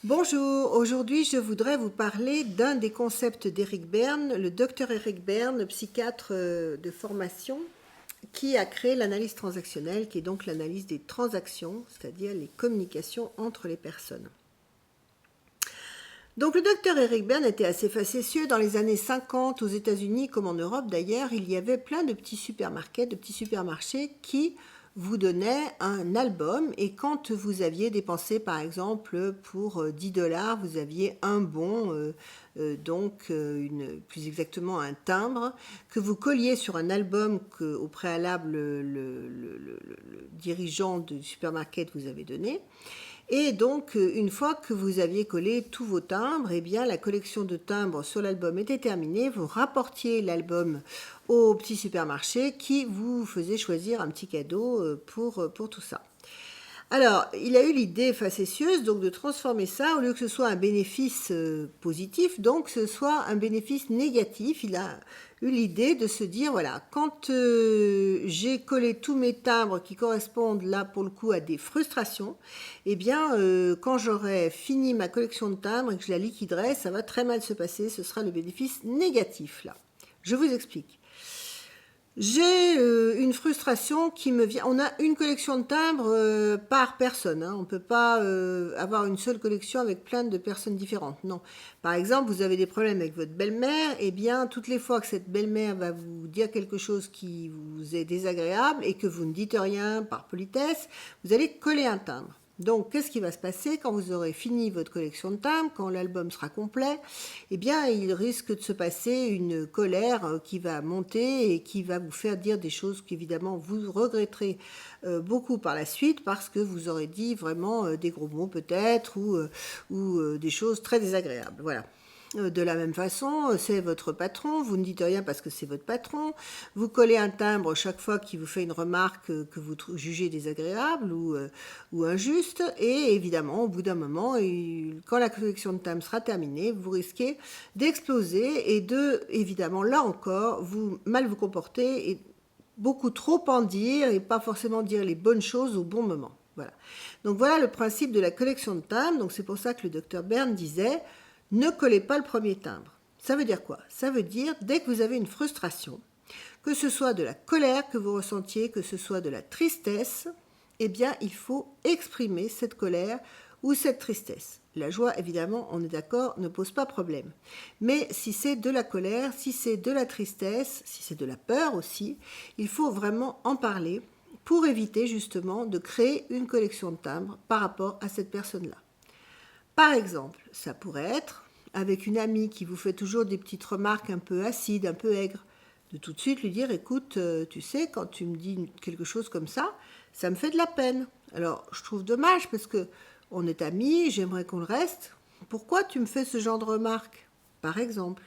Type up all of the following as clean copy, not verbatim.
Bonjour, aujourd'hui je voudrais vous parler d'un des concepts d'Eric Berne, le docteur Eric Berne, psychiatre de formation, qui a créé l'analyse transactionnelle, qui est donc l'analyse des transactions, c'est-à-dire les communications entre les personnes. Donc le docteur Eric Berne était assez facétieux. Dans les années 50, aux États-Unis comme en Europe d'ailleurs, il y avait plein de petits supermarchés, de petits supermarchés qui vous donnaient un album, et quand vous aviez dépensé par exemple pour 10 dollars, vous aviez un bon, plus exactement un timbre, que vous colliez sur un album que au préalable le dirigeant du supermarché vous avait donné. Et donc, une fois que vous aviez collé tous vos timbres, eh bien, la collection de timbres sur l'album était terminée. Vous rapportiez l'album au petit supermarché qui vous faisait choisir un petit cadeau pour tout ça. Alors, il a eu l'idée facétieuse donc de transformer ça, au lieu que ce soit un bénéfice positif, donc ce soit un bénéfice négatif. Il a eu l'idée de se dire, voilà, quand j'ai collé tous mes timbres qui correspondent là pour le coup à des frustrations, eh bien, quand j'aurai fini ma collection de timbres et que je la liquiderai, ça va très mal se passer, ce sera le bénéfice négatif là. Je vous explique. J'ai une frustration qui me vient. On a une collection de timbres par personne. On ne peut pas avoir une seule collection avec plein de personnes différentes. Non. Par exemple, vous avez des problèmes avec votre belle-mère. Eh bien, toutes les fois que cette belle-mère va vous dire quelque chose qui vous est désagréable et que vous ne dites rien par politesse, vous allez coller un timbre. Donc, qu'est-ce qui va se passer quand vous aurez fini votre collection de timbres, quand l'album sera complet? Eh bien, il risque de se passer une colère qui va monter et qui va vous faire dire des choses qu'évidemment vous regretterez beaucoup par la suite, parce que vous aurez dit vraiment des gros mots peut-être ou des choses très désagréables. Voilà. De la même façon, c'est votre patron, vous ne dites rien parce que c'est votre patron, vous collez un timbre chaque fois qu'il vous fait une remarque que vous jugez désagréable ou injuste, et évidemment, au bout d'un moment, quand la collection de timbres sera terminée, vous risquez d'exploser et de, évidemment, là encore, mal vous comporter et beaucoup trop en dire et pas forcément dire les bonnes choses au bon moment. Voilà. Donc voilà le principe de la collection de timbres. Donc c'est pour ça que le docteur Berne disait: ne collez pas le premier timbre. Ça veut dire quoi? Ça veut dire, dès que vous avez une frustration, que ce soit de la colère que vous ressentiez, que ce soit de la tristesse, eh bien, il faut exprimer cette colère ou cette tristesse. La joie, évidemment, on est d'accord, ne pose pas problème. Mais si c'est de la colère, si c'est de la tristesse, si c'est de la peur aussi, il faut vraiment en parler pour éviter justement de créer une collection de timbres par rapport à cette personne-là. Par exemple, ça pourrait être avec une amie qui vous fait toujours des petites remarques un peu acides, un peu aigres, de tout de suite lui dire: écoute, tu sais, quand tu me dis quelque chose comme ça me fait de la peine. Alors, je trouve dommage parce que on est amis, j'aimerais qu'on le reste. Pourquoi tu me fais ce genre de remarques, par exemple?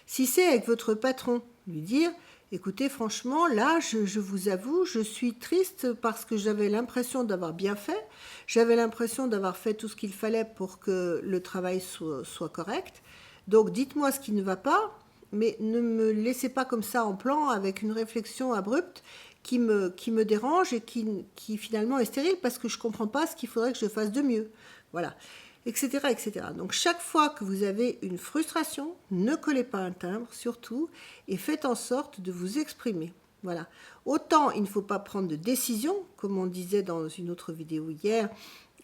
Si c'est avec votre patron, lui dire: écoutez, franchement, là, je vous avoue, je suis triste parce que j'avais l'impression d'avoir bien fait. J'avais l'impression d'avoir fait tout ce qu'il fallait pour que le travail soit correct. Donc, dites-moi ce qui ne va pas, mais ne me laissez pas comme ça en plan avec une réflexion abrupte qui me dérange et qui finalement est stérile parce que je ne comprends pas ce qu'il faudrait que je fasse de mieux. Voilà. Etc., etc. Donc chaque fois que vous avez une frustration, ne collez pas un timbre surtout et faites en sorte de vous exprimer. Voilà. Autant il ne faut pas prendre de décision, comme on disait dans une autre vidéo hier,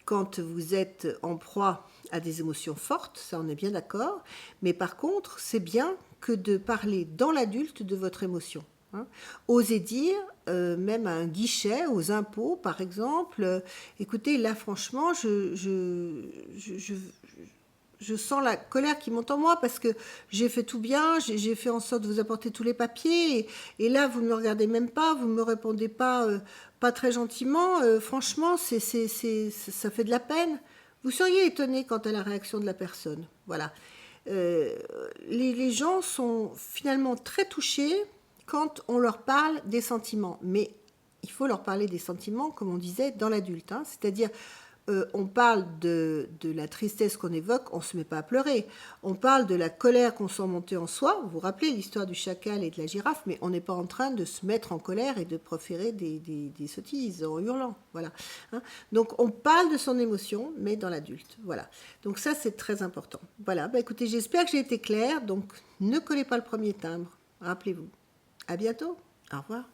quand vous êtes en proie à des émotions fortes, ça on est bien d'accord, mais par contre c'est bien que de parler dans l'adulte de votre émotion. Osez dire, même à un guichet, aux impôts par exemple, écoutez, là franchement, je sens la colère qui monte en moi parce que j'ai fait tout bien, j'ai fait en sorte de vous apporter tous les papiers, et là vous ne me regardez même pas, vous ne me répondez pas, pas très gentiment, franchement, ça fait de la peine. Vous seriez étonné quant à la réaction de la personne. Voilà. Les gens sont finalement très touchés quand on leur parle des sentiments. Mais il faut leur parler des sentiments, comme on disait, dans l'adulte. C'est-à-dire on parle de la tristesse qu'on évoque, on ne se met pas à pleurer. On parle de la colère qu'on sent monter en soi. Vous vous rappelez l'histoire du chacal et de la girafe, mais on n'est pas en train de se mettre en colère et de proférer des sottises en hurlant. Voilà. Hein. Donc on parle de son émotion, mais dans l'adulte. Voilà. Donc ça, c'est très important. Voilà. Bah, écoutez, j'espère que j'ai été claire. Donc ne collez pas le premier timbre. Rappelez-vous. À bientôt. Au revoir.